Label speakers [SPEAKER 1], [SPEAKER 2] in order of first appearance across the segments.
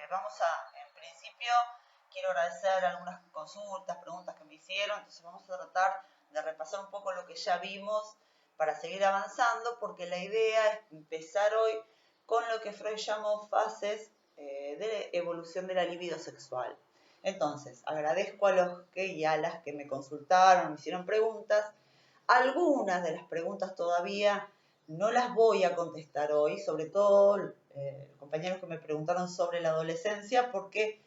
[SPEAKER 1] En principio, quiero agradecer algunas consultas, preguntas que me hicieron, entonces vamos a tratar de repasar un poco lo que ya vimos para seguir avanzando, porque la idea es empezar hoy con lo que Freud llamó fases de evolución de la libido sexual. Entonces, agradezco a los que y a las que me consultaron, me hicieron preguntas. Algunas de las preguntas todavía no las voy a contestar hoy, sobre todo compañeros que me preguntaron sobre la adolescencia, porque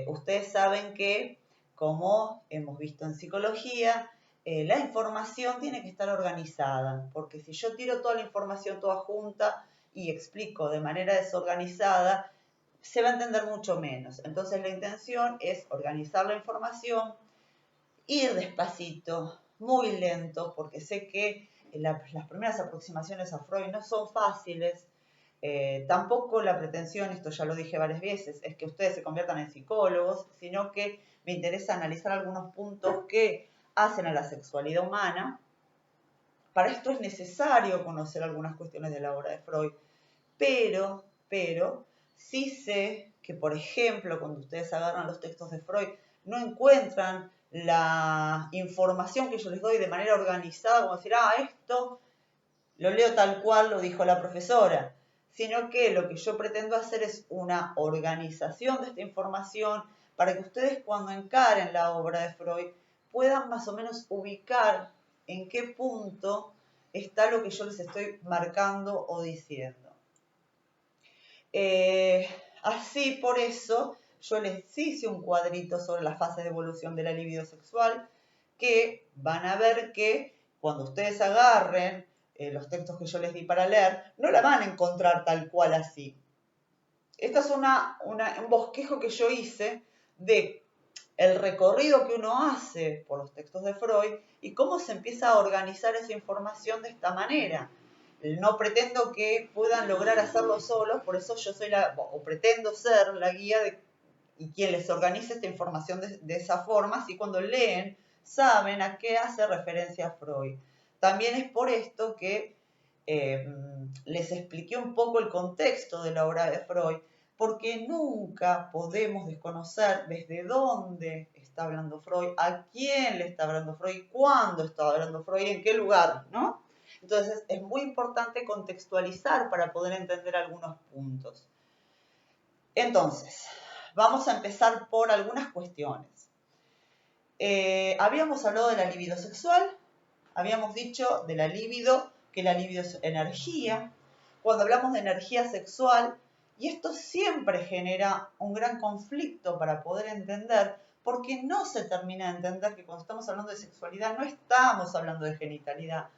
[SPEAKER 1] ustedes saben que, como hemos visto en psicología, la información tiene que estar organizada, porque si yo tiro toda la información toda junta y explico de manera desorganizada, se va a entender mucho menos. Entonces la intención es organizar la información, ir despacito, muy lento, porque sé que las primeras aproximaciones a Freud no son fáciles. Tampoco la pretensión, esto ya lo dije varias veces, es que ustedes se conviertan en psicólogos, sino que me interesa analizar algunos puntos que hacen a la sexualidad humana. Para esto es necesario conocer algunas cuestiones de la obra de Freud, pero sí sé que, por ejemplo, cuando ustedes agarran los textos de Freud, no encuentran la información que yo les doy de manera organizada, como decir, esto lo leo tal cual lo dijo la profesora, sino que lo que yo pretendo hacer es una organización de esta información para que ustedes, cuando encaren la obra de Freud, puedan más o menos ubicar en qué punto está lo que yo les estoy marcando o diciendo. Así, por eso, yo les hice un cuadrito sobre las fases de evolución de la libido sexual, que van a ver que cuando ustedes agarren los textos que yo les di para leer, no la van a encontrar tal cual así. Esto es un bosquejo que yo hice de el recorrido que uno hace por los textos de Freud y cómo se empieza a organizar esa información de esta manera. No pretendo que puedan lograr hacerlo solos, por eso yo soy pretendo ser la guía y quien les organice esta información de esa forma, así cuando leen saben a qué hace referencia Freud. También es por esto que les expliqué un poco el contexto de la obra de Freud, porque nunca podemos desconocer desde dónde está hablando Freud, a quién le está hablando Freud, cuándo está hablando Freud, en qué lugar, ¿no? Entonces, es muy importante contextualizar para poder entender algunos puntos. Entonces, vamos a empezar por algunas cuestiones. Habíamos hablado de la libido sexual, habíamos dicho de la libido, que la libido es energía. Cuando hablamos de energía sexual, y esto siempre genera un gran conflicto para poder entender, porque no se termina de entender que cuando estamos hablando de sexualidad no estamos hablando de genitalidad.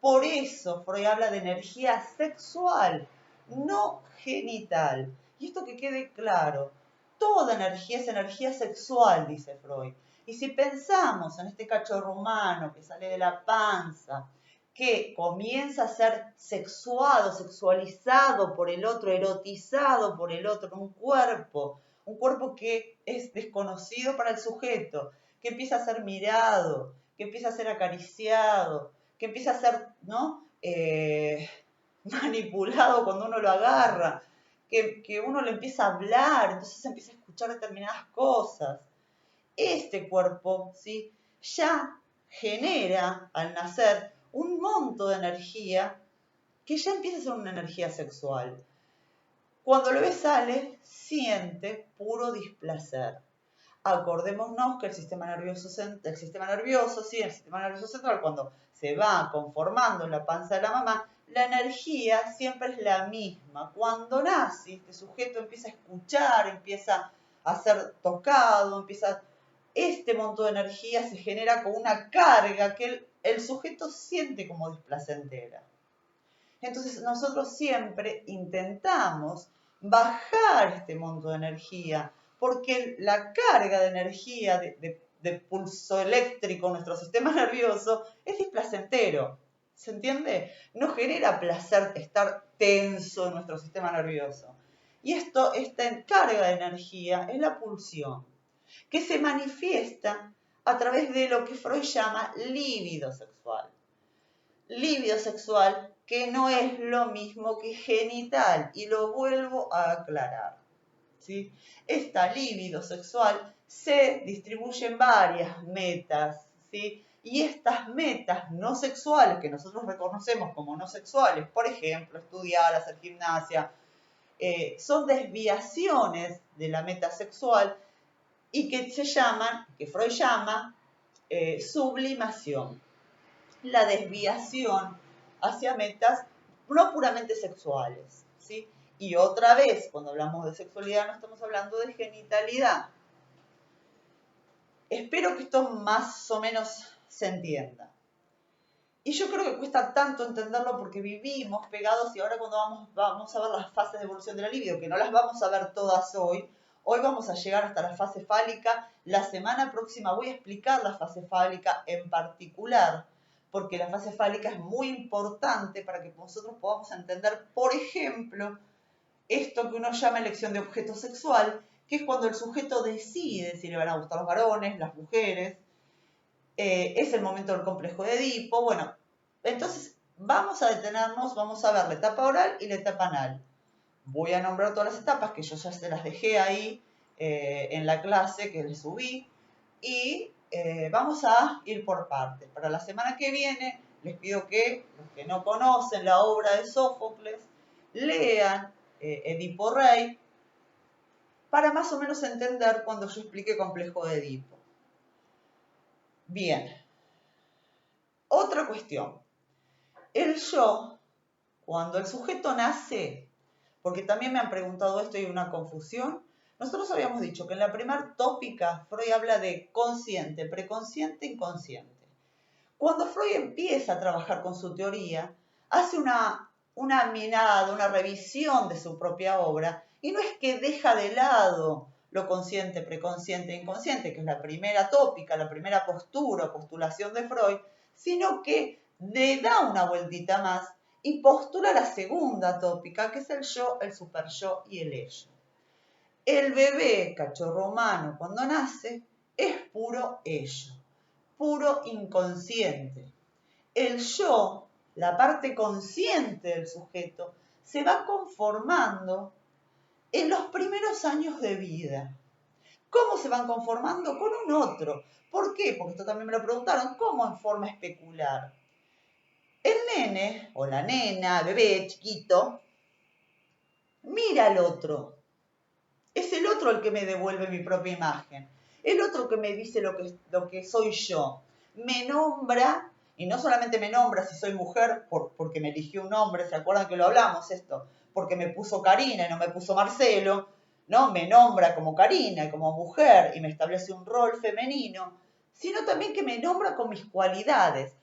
[SPEAKER 1] Por eso Freud habla de energía sexual, no genital. Y esto que quede claro, toda energía es energía sexual, dice Freud. Y si pensamos en este cachorro humano que sale de la panza, que comienza a ser sexuado, sexualizado por el otro, erotizado por el otro, un cuerpo que es desconocido para el sujeto, que empieza a ser mirado, que empieza a ser acariciado, que empieza a ser, ¿no? Manipulado cuando uno lo agarra, que uno le empieza a hablar, entonces empieza a escuchar determinadas cosas. Este cuerpo, ¿sí?, ya genera al nacer un monto de energía que ya empieza a ser una energía sexual. Cuando el bebé sale, siente puro displacer. Acordémonos que el sistema nervioso central, cuando se va conformando en la panza de la mamá, la energía siempre es la misma. Cuando nace, este sujeto empieza a escuchar, empieza a ser tocado, este monto de energía se genera con una carga que el sujeto siente como displacentera. Entonces nosotros siempre intentamos bajar este monto de energía, porque la carga de energía de pulso eléctrico en nuestro sistema nervioso es displacentero. ¿Se entiende? No genera placer estar tenso en nuestro sistema nervioso. Y esta carga de energía es la pulsión, que se manifiesta a través de lo que Freud llama libido sexual. Libido sexual que no es lo mismo que genital, y lo vuelvo a aclarar. ¿sí? Esta libido sexual se distribuye en varias metas, ¿sí? Y estas metas no sexuales, que nosotros reconocemos como no sexuales, por ejemplo, estudiar, hacer gimnasia, son desviaciones de la meta sexual y que se llaman, que Freud llama, sublimación. La desviación hacia metas no puramente sexuales, ¿sí? Y otra vez, cuando hablamos de sexualidad, no estamos hablando de genitalidad. Espero que esto más o menos se entienda. Y yo creo que cuesta tanto entenderlo porque vivimos pegados y ahora cuando vamos a ver las fases de evolución de la libido, que no las vamos a ver todas hoy vamos a llegar hasta la fase fálica. La semana próxima voy a explicar la fase fálica en particular, porque la fase fálica es muy importante para que nosotros podamos entender, por ejemplo, esto que uno llama elección de objeto sexual, que es cuando el sujeto decide si le van a gustar los varones, las mujeres, es el momento del complejo de Edipo. Bueno, entonces vamos a detenernos, vamos a ver la etapa oral y la etapa anal. Voy a nombrar todas las etapas que yo ya se las dejé ahí en la clase que les subí y vamos a ir por partes. Para la semana que viene les pido que los que no conocen la obra de Sófocles lean Edipo Rey para más o menos entender cuando yo explique complejo de Edipo. Bien, otra cuestión. El yo, cuando el sujeto nace, porque también me han preguntado esto y hay una confusión, nosotros habíamos dicho que en la primera tópica Freud habla de consciente, preconsciente, inconsciente. Cuando Freud empieza a trabajar con su teoría, hace una mirada, una revisión de su propia obra, y no es que deja de lado lo consciente, preconsciente e inconsciente, que es la primera tópica, la primera postura, postulación de Freud, sino que le da una vueltita más y postula la segunda tópica, que es el yo, el superyo y el ello. El bebé cachorro humano cuando nace es puro ello, puro inconsciente. El yo, la parte consciente del sujeto, se va conformando en los primeros años de vida. ¿Cómo se van conformando? Con un otro. ¿Por qué? Porque esto también me lo preguntaron. ¿Cómo en forma especular? El nene o la nena, bebé chiquito, mira al otro. Es el otro el que me devuelve mi propia imagen. El otro que me dice lo que soy yo. Me nombra, y no solamente me nombra si soy mujer porque me eligió un hombre, ¿se acuerdan que lo hablamos esto? Porque me puso Karina y no me puso Marcelo, ¿no? Me nombra como Karina y como mujer y me establece un rol femenino, sino también que me nombra con mis cualidades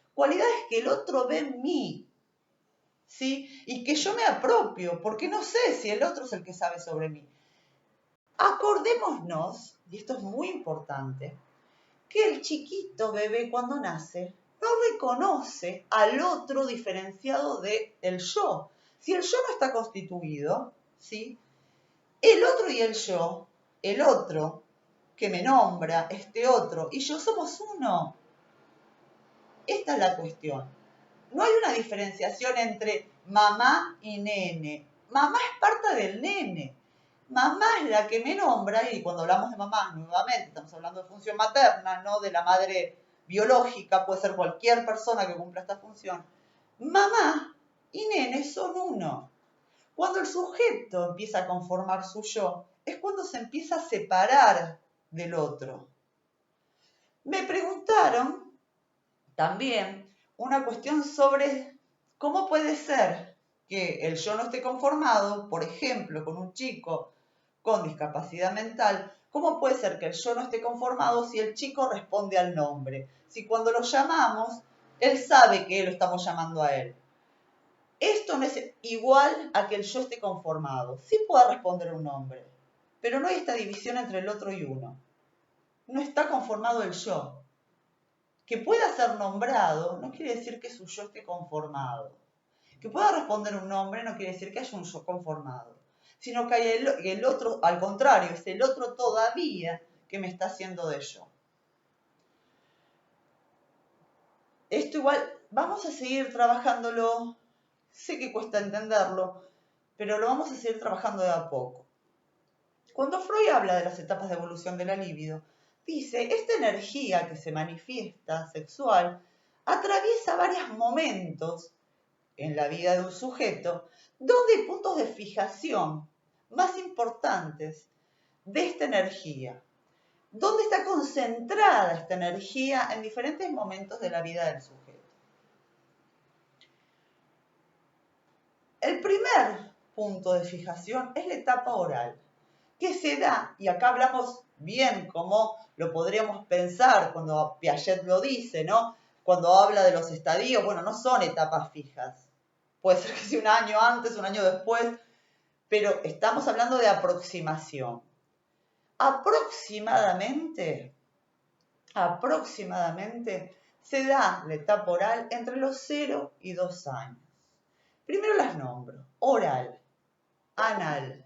[SPEAKER 1] que el otro ve en mí, ¿sí? Y que yo me apropio, porque no sé si el otro es el que sabe sobre mí. Acordémonos, y esto es muy importante, que el chiquito bebé cuando nace no reconoce al otro diferenciado del yo. Si el yo no está constituido, ¿sí? El otro y el yo, el otro que me nombra, este otro, y yo somos uno. Esta es la cuestión. No hay una diferenciación entre mamá y nene. Mamá es parte del nene. Mamá es la que me nombra, y cuando hablamos de mamá, nuevamente, estamos hablando de función materna, no de la madre biológica, puede ser cualquier persona que cumpla esta función. Mamá y nene son uno. Cuando el sujeto empieza a conformar su yo, es cuando se empieza a separar del otro. Me preguntaron también una cuestión sobre cómo puede ser que el yo no esté conformado, por ejemplo, con un chico con discapacidad mental. ¿Cómo puede ser que el yo no esté conformado si el chico responde al nombre? Si cuando lo llamamos, él sabe que lo estamos llamando a él. Esto no es igual a que el yo esté conformado. Sí puede responder un nombre, pero no hay esta división entre el otro y uno. No está conformado el yo. Que pueda ser nombrado no quiere decir que su yo esté conformado. Que pueda responder un nombre no quiere decir que haya un yo conformado, sino que hay el otro, al contrario, es el otro todavía que me está haciendo de yo. Esto igual, vamos a seguir trabajándolo, sé que cuesta entenderlo, pero lo vamos a seguir trabajando de a poco. Cuando Freud habla de las etapas de evolución de la libido, dice, esta energía que se manifiesta sexual atraviesa varios momentos en la vida de un sujeto donde hay puntos de fijación más importantes de esta energía, donde está concentrada esta energía en diferentes momentos de la vida del sujeto. El primer punto de fijación es la etapa oral, que se da, y acá hablamos bien como lo podríamos pensar cuando Piaget lo dice, ¿no? Cuando habla de los estadios, bueno, no son etapas fijas. Puede ser que sea un año antes, un año después, pero estamos hablando de aproximación. Aproximadamente se da la etapa oral entre los 0 y 2 años. Primero las nombro. Oral, anal,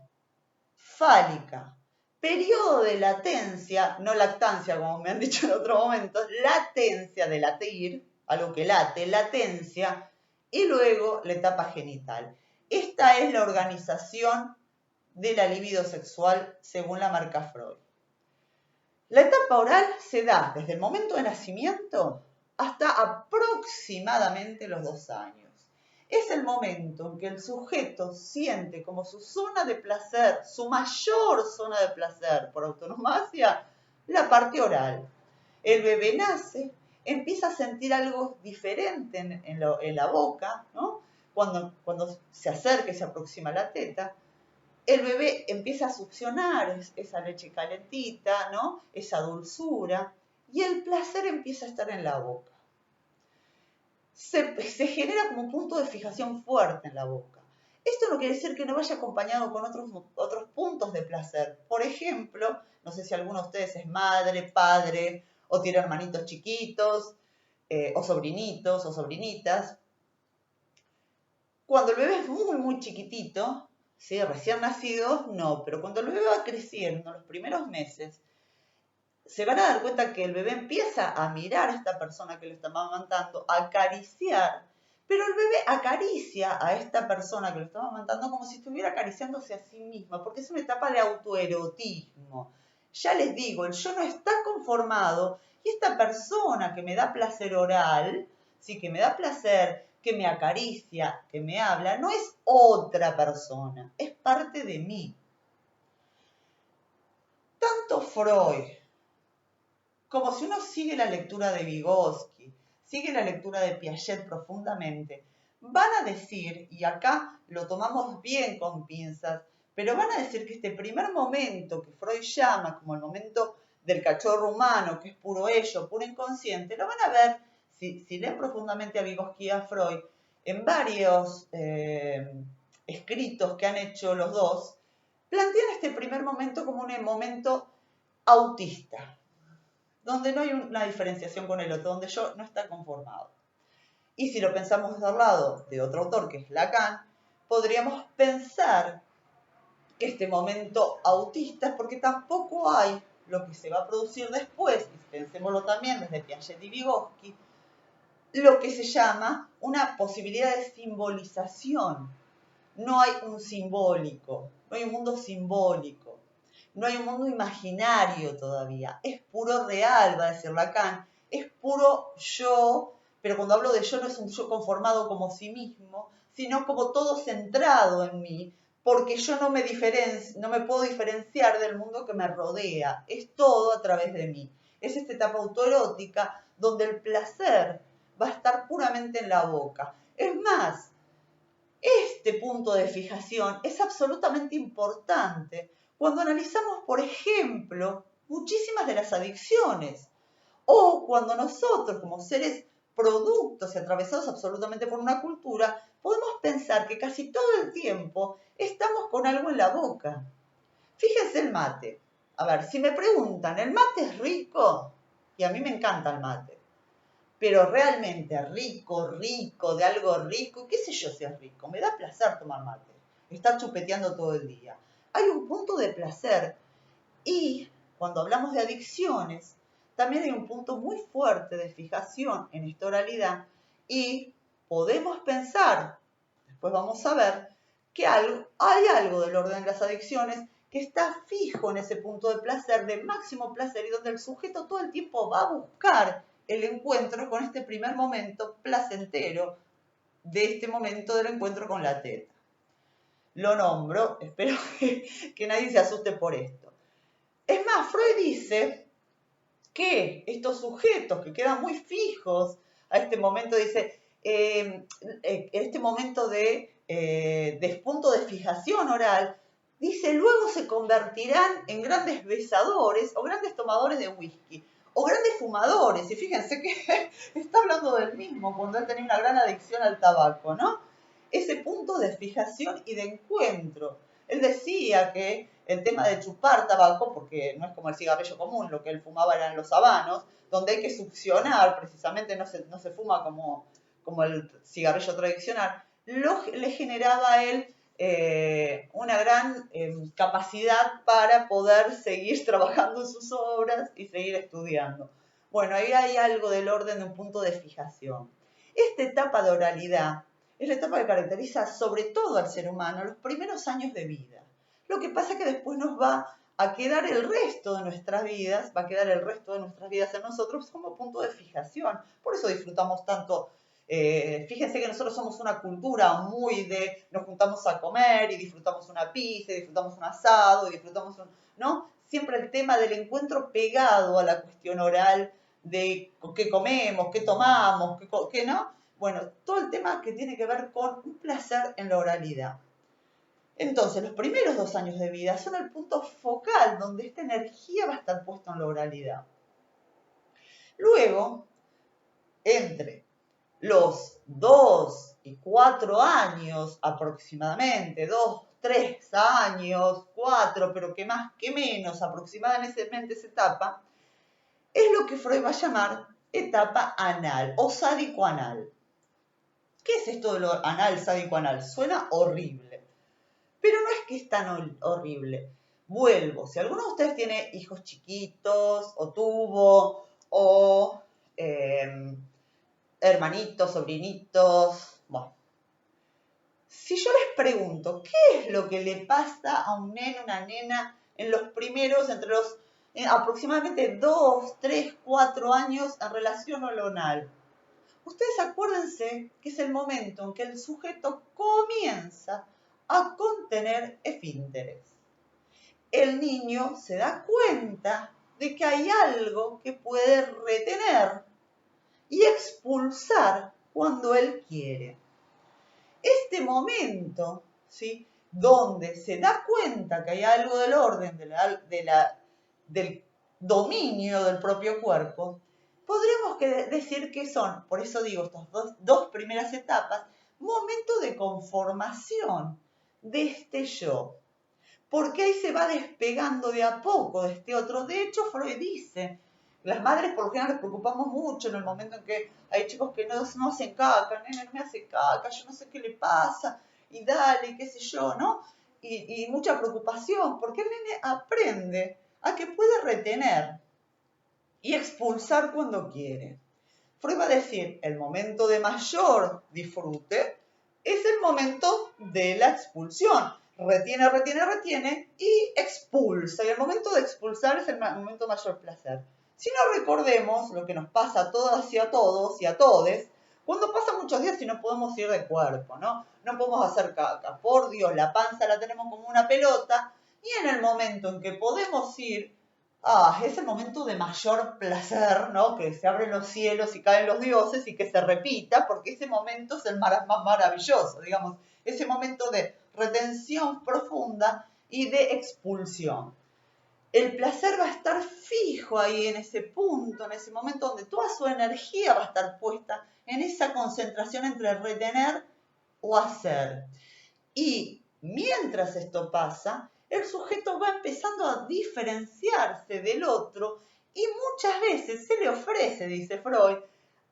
[SPEAKER 1] fálica, periodo de latencia, no lactancia como me han dicho en otro momento, latencia de latir, algo que late, latencia, y luego la etapa genital. Esta es la organización de la libido sexual según la marca Freud. La etapa oral se da desde el momento de nacimiento hasta aproximadamente los 2 años. Es el momento en que el sujeto siente como su zona de placer, su mayor zona de placer por autonomacia, la parte oral. El bebé nace, empieza a sentir algo diferente en la boca, ¿no? Cuando se acerca y se aproxima la teta, el bebé empieza a succionar esa leche calentita, ¿no? Esa dulzura, y el placer empieza a estar en la boca. Se genera como un punto de fijación fuerte en la boca. Esto no quiere decir que no vaya acompañado con otros puntos de placer. Por ejemplo, no sé si alguno de ustedes es madre, padre, o tiene hermanitos chiquitos, o sobrinitos o sobrinitas. Cuando el bebé es muy, muy chiquitito, ¿sí? Recién nacido, no, pero cuando el bebé va creciendo, los primeros meses, se van a dar cuenta que el bebé empieza a mirar a esta persona que lo está amamantando, a acariciar, pero el bebé acaricia a esta persona que lo está amamantando como si estuviera acariciándose a sí misma, porque es una etapa de autoerotismo. Ya les digo, el yo no está conformado y esta persona que me da placer oral, sí, que me da placer, que me acaricia, que me habla, no es otra persona, es parte de mí. Tanto Freud, como si uno sigue la lectura de Vygotsky, sigue la lectura de Piaget profundamente, van a decir, y acá lo tomamos bien con pinzas, pero van a decir que este primer momento que Freud llama como el momento del cachorro humano, que es puro ello, puro inconsciente, lo van a ver, si leen profundamente a Vygotsky y a Freud, en varios escritos que han hecho los dos, plantean este primer momento como un momento autista, donde no hay una diferenciación con el otro, donde yo no está conformado. Y si lo pensamos desde el lado de otro autor, que es Lacan, podríamos pensar que este momento autista es porque tampoco hay lo que se va a producir después, y pensémoslo también desde Piaget y Vygotsky, lo que se llama una posibilidad de simbolización. No hay un simbólico, no hay un mundo simbólico. No hay un mundo imaginario todavía, es puro real, va a decir Lacan, es puro yo, pero cuando hablo de yo no es un yo conformado como sí mismo, sino como todo centrado en mí, porque yo no me puedo diferenciar del mundo que me rodea, es todo a través de mí. Es esta etapa autoerótica donde el placer va a estar puramente en la boca. Es más, este punto de fijación es absolutamente importante cuando analizamos, por ejemplo, muchísimas de las adicciones o cuando nosotros, como seres productos y atravesados absolutamente por una cultura, podemos pensar que casi todo el tiempo estamos con algo en la boca. Fíjense el mate. A ver, si me preguntan, ¿el mate es rico? Y a mí me encanta el mate. Pero realmente rico, de algo rico, qué sé yo si es rico, me da placer tomar mate, estar chupeteando todo el día. Hay un punto de placer y cuando hablamos de adicciones, también hay un punto muy fuerte de fijación en esta oralidad y podemos pensar, después vamos a ver, que hay algo del orden de las adicciones que está fijo en ese punto de placer, de máximo placer, y donde el sujeto todo el tiempo va a buscar el encuentro con este primer momento placentero, de este momento del encuentro con la teta. Lo nombro, espero que nadie se asuste por esto. Es más, Freud dice que estos sujetos que quedan muy fijos a este momento, dice, este momento de despunto de fijación oral, dice, luego se convertirán en grandes besadores o grandes tomadores de whisky o grandes fumadores. Y fíjense que está hablando del mismo cuando él tenía una gran adicción al tabaco, ¿no? Ese punto de fijación y de encuentro. Él decía que el tema de chupar tabaco, porque no es como el cigarrillo común, lo que él fumaba eran los habanos, donde hay que succionar, precisamente no se fuma como el cigarrillo tradicional, le generaba a él una gran capacidad para poder seguir trabajando en sus obras y seguir estudiando. Bueno, ahí hay algo del orden de un punto de fijación. Esta etapa de oralidad es la etapa que caracteriza sobre todo al ser humano los primeros años de vida. Lo que pasa es que después nos va a quedar el resto de nuestras vidas, va a quedar el resto de nuestras vidas en nosotros como punto de fijación. Por eso disfrutamos tanto. Fíjense que nosotros somos una cultura muy de, nos juntamos a comer y disfrutamos una pizza, y disfrutamos un asado, y disfrutamos ¿no? Siempre el tema del encuentro pegado a la cuestión oral de qué comemos, qué tomamos, qué no. Bueno, todo el tema que tiene que ver con un placer en la oralidad. Entonces, los primeros 2 años de vida son el punto focal donde esta energía va a estar puesta en la oralidad. Luego, entre los 2 y 4 años aproximadamente, 2, 3 años, 4, pero que más que menos aproximadamente esa etapa, es lo que Freud va a llamar etapa anal o sádico-anal. ¿Qué es esto de lo anal, sádico-anal? Suena horrible, pero no es que es tan horrible. Vuelvo, si alguno de ustedes tiene hijos chiquitos, o tuvo, o hermanitos, sobrinitos, bueno. Si yo les pregunto, ¿qué es lo que le pasa a un nene, una nena, en los primeros, entre los aproximadamente 2, 3, 4 años en relación a lo anal? Ustedes acuérdense que es el momento en que el sujeto comienza a contener esfínteres. El niño se da cuenta de que hay algo que puede retener y expulsar cuando él quiere. Este momento, ¿sí?, donde se da cuenta que hay algo del orden del dominio del propio cuerpo, podríamos decir que son, por eso digo, estas dos primeras etapas, momento de conformación de este yo. Porque ahí se va despegando de a poco de este otro. De hecho, Freud dice, las madres por lo general nos preocupamos mucho en el momento en que hay chicos que no hacen caca, el nene no me hace caca, yo no sé qué le pasa, y dale, qué sé yo, ¿no? Y mucha preocupación, porque el nene aprende a que puede retener y expulsar cuando quiere. Freud va a decir, el momento de mayor disfrute es el momento de la expulsión. Retiene, retiene, retiene y expulsa. Y el momento de expulsar es el momento de mayor placer. Si no, recordemos lo que nos pasa a todas y a todos y a todes, cuando pasan muchos días y no podemos ir de cuerpo, ¿no? No podemos hacer caca. Por Dios, la panza la tenemos como una pelota y en el momento en que podemos ir, es el momento de mayor placer, ¿no? Que se abren los cielos y caen los dioses y que se repita, porque ese momento es el más maravilloso, digamos, ese momento de retención profunda y de expulsión. El placer va a estar fijo ahí en ese punto, en ese momento donde toda su energía va a estar puesta en esa concentración entre retener o hacer. Y mientras esto pasa, el sujeto va empezando a diferenciarse del otro y muchas veces se le ofrece, dice Freud,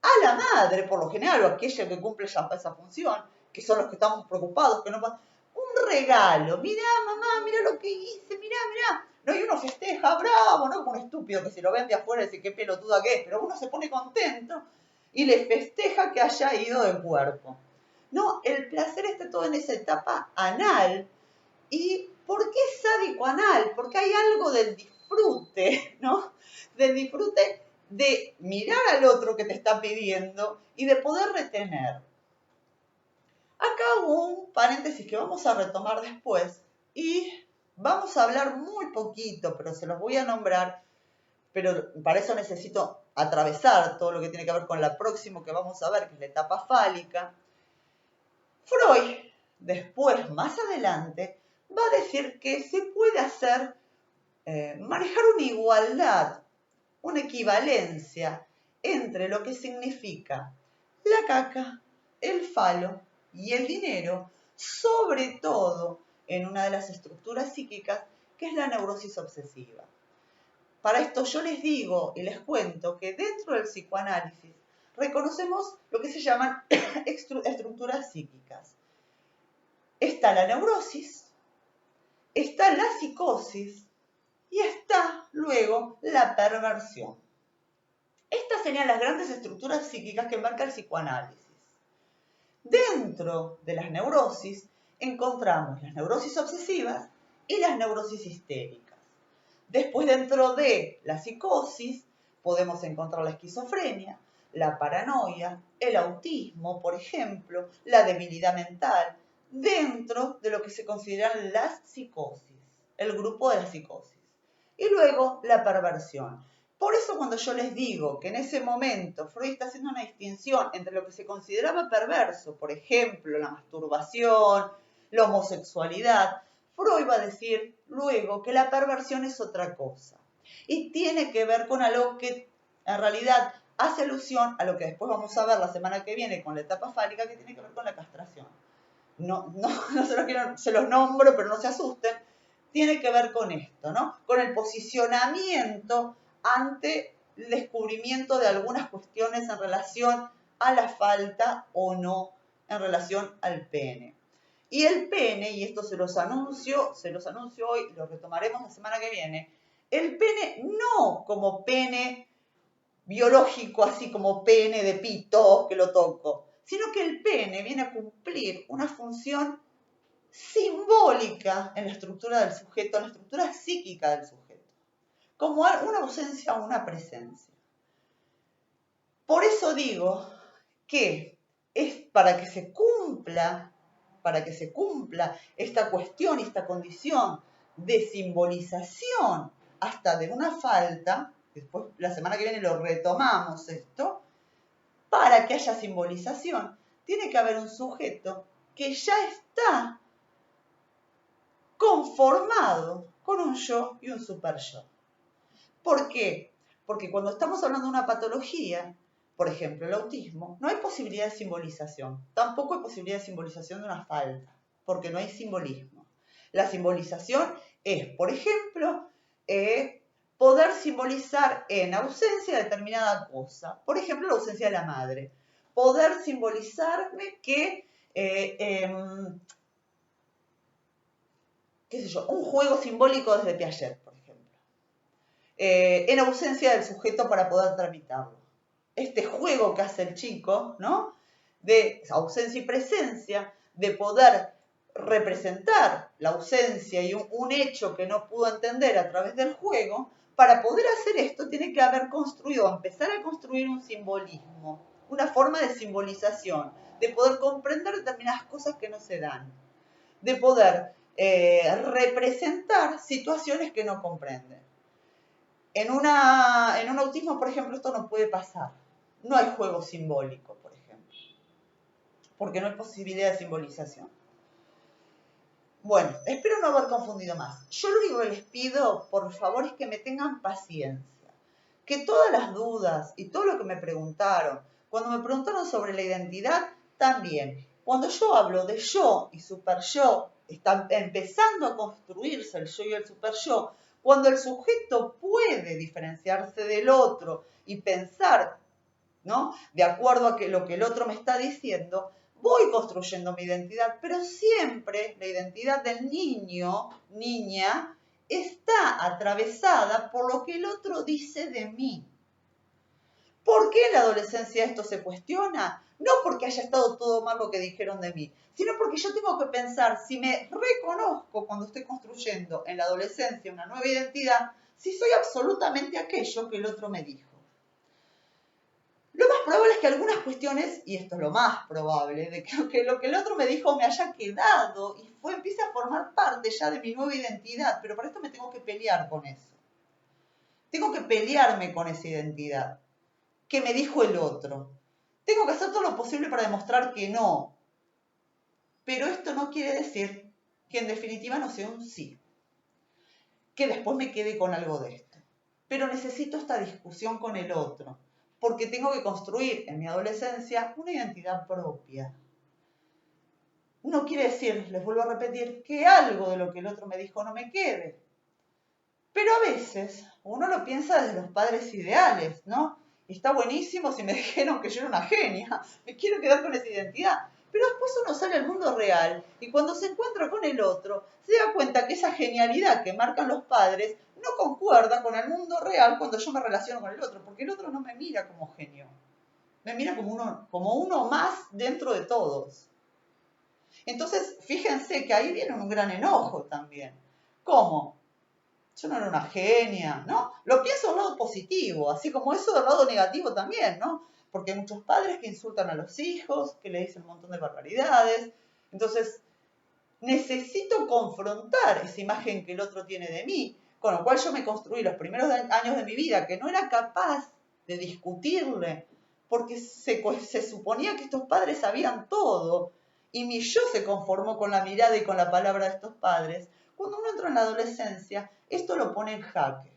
[SPEAKER 1] a la madre, por lo general, o aquella que cumple esa función, que son los que estamos preocupados, que no pasa, un regalo. Mirá, mamá, mirá lo que hice, mirá, mirá. No, y uno festeja, bravo, no como un estúpido que si lo ven de afuera dice qué pelotuda que es, pero uno se pone contento y le festeja que haya ido de cuerpo. No, el placer está todo en esa etapa anal y ¿Por qué sádico-anal? Porque hay algo del disfrute, ¿no? Del disfrute de mirar al otro que te está pidiendo y de poder retener. Acá hubo un paréntesis que vamos a retomar después y vamos a hablar muy poquito, pero se los voy a nombrar, pero para eso necesito atravesar todo lo que tiene que ver con la próxima que vamos a ver, que es la etapa fálica. Freud, después, más adelante, va a decir que se puede hacer, manejar una igualdad, una equivalencia entre lo que significa la caca, el falo y el dinero, sobre todo en una de las estructuras psíquicas que es la neurosis obsesiva. Para esto yo les digo y les cuento que dentro del psicoanálisis reconocemos lo que se llaman estructuras psíquicas. Está la neurosis, está la psicosis y está luego la perversión. Estas serían las grandes estructuras psíquicas que marca el psicoanálisis. Dentro de las neurosis encontramos las neurosis obsesivas y las neurosis histéricas. Después, dentro de la psicosis, podemos encontrar la esquizofrenia, la paranoia, el autismo, por ejemplo, la debilidad mental, dentro de lo que se consideran las psicosis, el grupo de la psicosis. Y luego la perversión. Por eso cuando yo les digo que en ese momento Freud está haciendo una distinción entre lo que se consideraba perverso, por ejemplo, la masturbación, la homosexualidad, Freud va a decir luego que la perversión es otra cosa y tiene que ver con algo que en realidad hace alusión a lo que después vamos a ver la semana que viene con la etapa fálica, que tiene que ver con la castración. No se los nombro, pero no se asusten. Tiene que ver con esto, ¿no? Con el posicionamiento ante el descubrimiento de algunas cuestiones en relación a la falta o no en relación al pene. Y el pene, y esto se los anuncio hoy, lo retomaremos la semana que viene, el pene no como pene biológico, así como pene de pito, que lo toco, sino que el pene viene a cumplir una función simbólica en la estructura del sujeto, en la estructura psíquica del sujeto, como una ausencia o una presencia. Por eso digo que es para que se cumpla esta cuestión y esta condición de simbolización hasta de una falta, después la semana que viene lo retomamos esto, para que haya simbolización, tiene que haber un sujeto que ya está conformado con un yo y un super yo. ¿Por qué? Porque cuando estamos hablando de una patología, por ejemplo, el autismo, no hay posibilidad de simbolización. Tampoco hay posibilidad de simbolización de una falta, porque no hay simbolismo. La simbolización es, por ejemplo, poder simbolizar en ausencia de determinada cosa. Por ejemplo, la ausencia de la madre. Poder simbolizarme que, qué sé yo, un juego simbólico desde Piaget, por ejemplo. En ausencia del sujeto para poder tramitarlo. Este juego que hace el chico, ¿no? De ausencia y presencia, de poder representar la ausencia y un hecho que no pudo entender a través del juego, para poder hacer esto tiene que haber construido, empezar a construir un simbolismo, una forma de simbolización, de poder comprender determinadas cosas que no se dan, de poder representar situaciones que no comprenden. En un autismo, por ejemplo, esto no puede pasar. No hay juego simbólico, por ejemplo, porque no hay posibilidad de simbolización. Bueno, espero no haber confundido más. Yo lo único que les pido, por favor, es que me tengan paciencia. Que todas las dudas y todo lo que me preguntaron, cuando me preguntaron sobre la identidad, también. Cuando yo hablo de yo y super yo, está empezando a construirse el yo y el super yo, cuando el sujeto puede diferenciarse del otro y pensar, ¿no?, de acuerdo a lo que el otro me está diciendo, voy construyendo mi identidad, pero siempre la identidad del niño, niña, está atravesada por lo que el otro dice de mí. ¿Por qué en la adolescencia esto se cuestiona? No porque haya estado todo mal lo que dijeron de mí, sino porque yo tengo que pensar si me reconozco cuando estoy construyendo en la adolescencia una nueva identidad, si soy absolutamente aquello que el otro me dijo. Lo más probable es que algunas cuestiones, y esto es lo más probable, de que lo que el otro me dijo me haya quedado y empiece a formar parte ya de mi nueva identidad, pero para esto me tengo que pelear con eso. Tengo que pelearme con esa identidad que me dijo el otro. Tengo que hacer todo lo posible para demostrar que no. Pero esto no quiere decir que en definitiva no sea un sí. Que después me quede con algo de esto. Pero necesito esta discusión con el otro. Porque tengo que construir en mi adolescencia una identidad propia. No quiere decir, les vuelvo a repetir, que algo de lo que el otro me dijo no me quede. Pero a veces uno lo piensa desde los padres ideales, ¿no? Está buenísimo si me dijeron que yo era una genia, me quiero quedar con esa identidad. Pero después uno sale al mundo real y cuando se encuentra con el otro, se da cuenta que esa genialidad que marcan los padres no concuerda con el mundo real cuando yo me relaciono con el otro, porque el otro no me mira como genio, me mira como uno más dentro de todos. Entonces, fíjense que ahí viene un gran enojo también. ¿Cómo? Yo no era una genia, ¿no? Lo pienso del lado positivo, así como eso del lado negativo también, ¿no? Porque hay muchos padres que insultan a los hijos, que le dicen un montón de barbaridades. Entonces, necesito confrontar esa imagen que el otro tiene de mí, con lo cual yo me construí los primeros años de mi vida que no era capaz de discutirle, porque se suponía que estos padres sabían todo, y mi yo se conformó con la mirada y con la palabra de estos padres. Cuando uno entra en la adolescencia, esto lo pone en jaque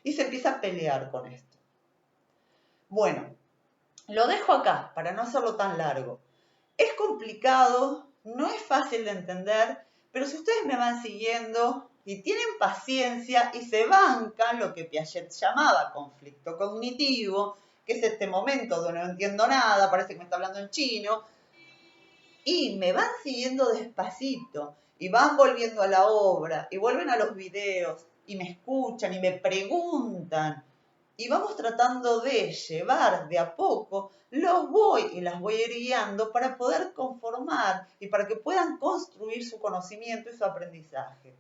[SPEAKER 1] y se empieza a pelear con esto. Bueno, lo dejo acá para no hacerlo tan largo. Es complicado, no es fácil de entender, pero si ustedes me van siguiendo y tienen paciencia y se bancan lo que Piaget llamaba conflicto cognitivo, que es este momento donde no entiendo nada, parece que me está hablando en chino, y me van siguiendo despacito y van volviendo a la obra y vuelven a los videos y me escuchan y me preguntan y vamos tratando de llevar de a poco, los voy y las voy a ir guiando para poder conformar y para que puedan construir su conocimiento y su aprendizaje.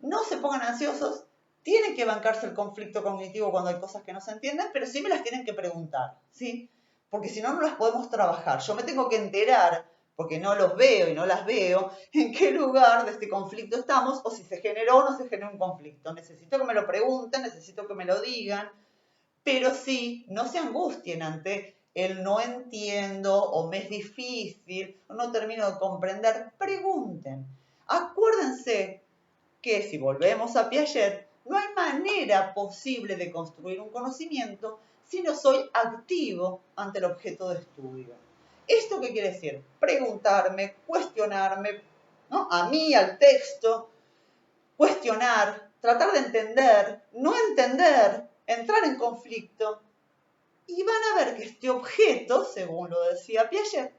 [SPEAKER 1] No se pongan ansiosos, tienen que bancarse el conflicto cognitivo cuando hay cosas que no se entienden, pero sí me las tienen que preguntar, ¿sí? Porque si no, no las podemos trabajar. Yo me tengo que enterar, porque no los veo y no las veo, en qué lugar de este conflicto estamos o si se generó o no se generó un conflicto. Necesito que me lo pregunten, necesito que me lo digan, pero sí, no se angustien ante el no entiendo o me es difícil, o no termino de comprender. Pregunten. Acuérdense que si volvemos a Piaget, no hay manera posible de construir un conocimiento si no soy activo ante el objeto de estudio. ¿Esto qué quiere decir? Preguntarme, cuestionarme, ¿no? A mí, al texto, cuestionar, tratar de entender, no entender, entrar en conflicto. Y van a ver que este objeto, según lo decía Piaget,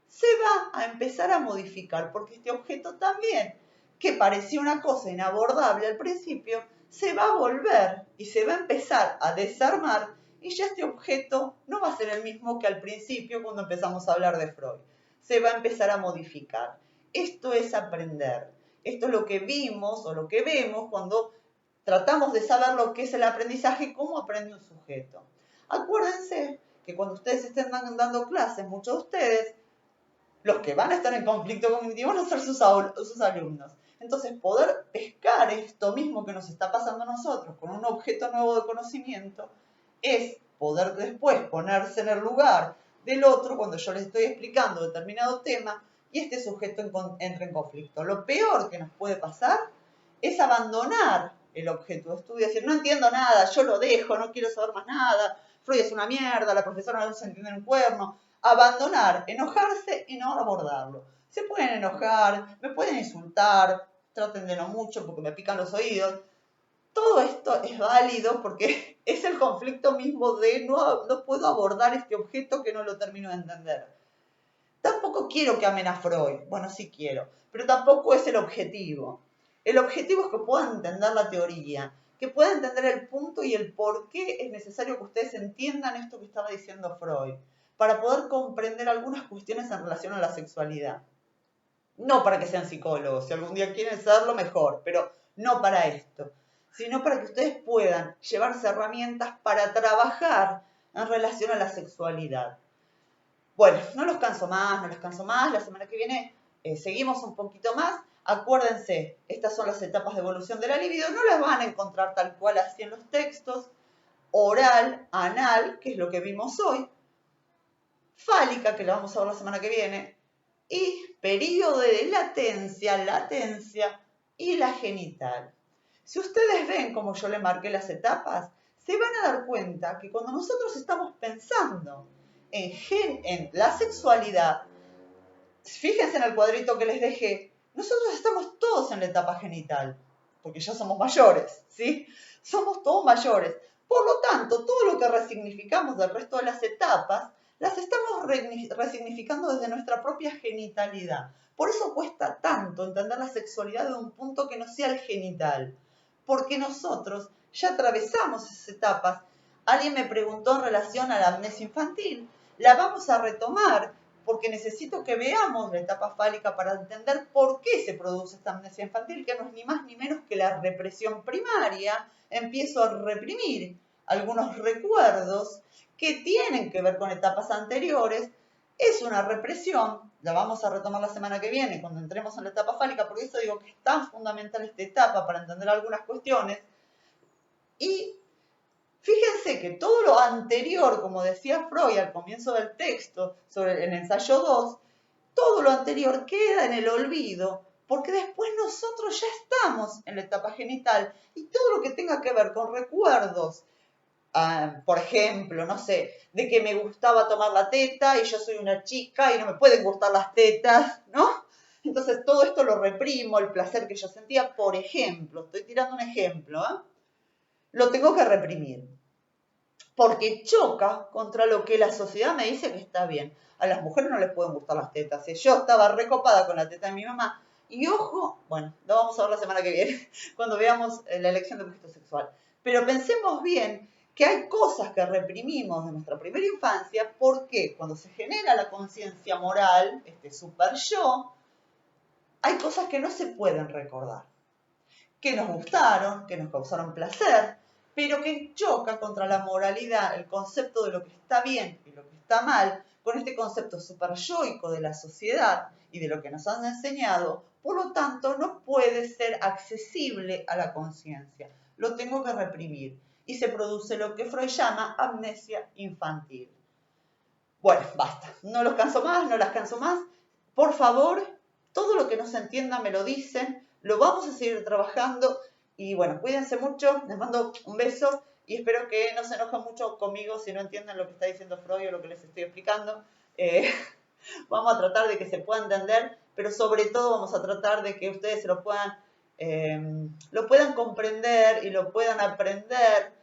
[SPEAKER 1] se va a empezar a modificar, porque este objeto también, que parecía una cosa inabordable al principio, se va a volver y se va a empezar a desarmar y ya este objeto no va a ser el mismo que al principio cuando empezamos a hablar de Freud. Se va a empezar a modificar. Esto es aprender. Esto es lo que vimos o lo que vemos cuando tratamos de saber lo que es el aprendizaje y cómo aprende un sujeto. Acuérdense que cuando ustedes estén dando clases, muchos de ustedes, los que van a estar en conflicto cognitivo van a ser sus alumnos. Entonces, poder pescar esto mismo que nos está pasando a nosotros con un objeto nuevo de conocimiento es poder después ponerse en el lugar del otro cuando yo les estoy explicando determinado tema y este sujeto entra en conflicto. Lo peor que nos puede pasar es abandonar el objeto de estudio, decir, no entiendo nada, yo lo dejo, no quiero saber más nada, Freud es una mierda, la profesora no se entiende en un cuerno. Abandonar, enojarse y no abordarlo. Se pueden enojar, me pueden insultar, traten de no mucho porque me pican los oídos. Todo esto es válido porque es el conflicto mismo de no puedo abordar este objeto que no lo termino de entender. Tampoco quiero que amen a Freud, bueno, sí quiero, pero tampoco es el objetivo. El objetivo es que puedan entender la teoría, que pueda entender el punto y el por qué es necesario que ustedes entiendan esto que estaba diciendo Freud, para poder comprender algunas cuestiones en relación a la sexualidad. No para que sean psicólogos, si algún día quieren serlo, mejor, pero no para esto, sino para que ustedes puedan llevarse herramientas para trabajar en relación a la sexualidad. Bueno, no los canso más, la semana que viene seguimos un poquito más. Acuérdense, estas son las etapas de evolución de la libido, no las van a encontrar tal cual así en los textos, oral, anal, que es lo que vimos hoy, fálica, que la vamos a ver la semana que viene, y periodo de latencia y la genital. Si ustedes ven como yo le marqué las etapas, se van a dar cuenta que cuando nosotros estamos pensando en la sexualidad, fíjense en el cuadrito que les dejé, nosotros estamos todos en la etapa genital, porque ya somos mayores, ¿sí? Somos todos mayores. Por lo tanto, todo lo que resignificamos del resto de las etapas, las estamos resignificando desde nuestra propia genitalidad. Por eso cuesta tanto entender la sexualidad de un punto que no sea el genital, porque nosotros ya atravesamos esas etapas. Alguien me preguntó en relación a la amnesia infantil, la vamos a retomar porque necesito que veamos la etapa fálica para entender por qué se produce esta amnesia infantil, que no es ni más ni menos que la represión primaria. Empiezo a reprimir algunos recuerdos que tienen que ver con etapas anteriores. Es una represión, la vamos a retomar la semana que viene cuando entremos en la etapa fálica, porque eso digo que es tan fundamental esta etapa para entender algunas cuestiones. Y fíjense que todo lo anterior, como decía Freud al comienzo del texto, sobre el ensayo 2, todo lo anterior queda en el olvido, porque después nosotros ya estamos en la etapa genital y todo lo que tenga que ver con recuerdos, por ejemplo, no sé, de que me gustaba tomar la teta y yo soy una chica y no me pueden gustar las tetas, ¿no? Entonces todo esto lo reprimo, el placer que yo sentía, por ejemplo, estoy tirando un ejemplo, lo tengo que reprimir, porque choca contra lo que la sociedad me dice que está bien. A las mujeres no les pueden gustar las tetas. Si yo estaba recopada con la teta de mi mamá, y ojo, bueno, lo vamos a ver la semana que viene, cuando veamos la elección de objeto sexual. Pero pensemos bien que hay cosas que reprimimos de nuestra primera infancia, porque cuando se genera la conciencia moral, este super yo, hay cosas que no se pueden recordar, que nos gustaron, que nos causaron placer, pero que choca contra la moralidad, el concepto de lo que está bien y lo que está mal, con este concepto superyoico de la sociedad y de lo que nos han enseñado. Por lo tanto, no puede ser accesible a la conciencia. Lo tengo que reprimir. Y se produce lo que Freud llama amnesia infantil. Bueno, basta. No los canso más, no las canso más. Por favor, todo lo que no se entienda me lo dicen. Lo vamos a seguir trabajando. Y bueno, cuídense mucho. Les mando un beso. Y espero que no se enojen mucho conmigo si no entienden lo que está diciendo Freud o lo que les estoy explicando. Vamos a tratar de que se pueda entender, pero sobre todo vamos a tratar de que ustedes se lo puedan comprender y lo puedan aprender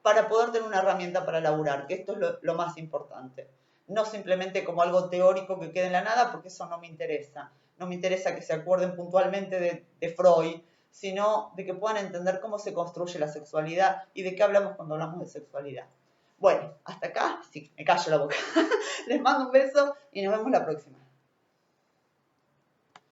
[SPEAKER 1] para poder tener una herramienta para laburar, que esto es lo más importante. No simplemente como algo teórico que quede en la nada, porque eso no me interesa. No me interesa que se acuerden puntualmente de Freud, sino de que puedan entender cómo se construye la sexualidad y de qué hablamos cuando hablamos de sexualidad. Bueno, hasta acá, sí, me callo la boca. Les mando un beso y nos vemos la próxima.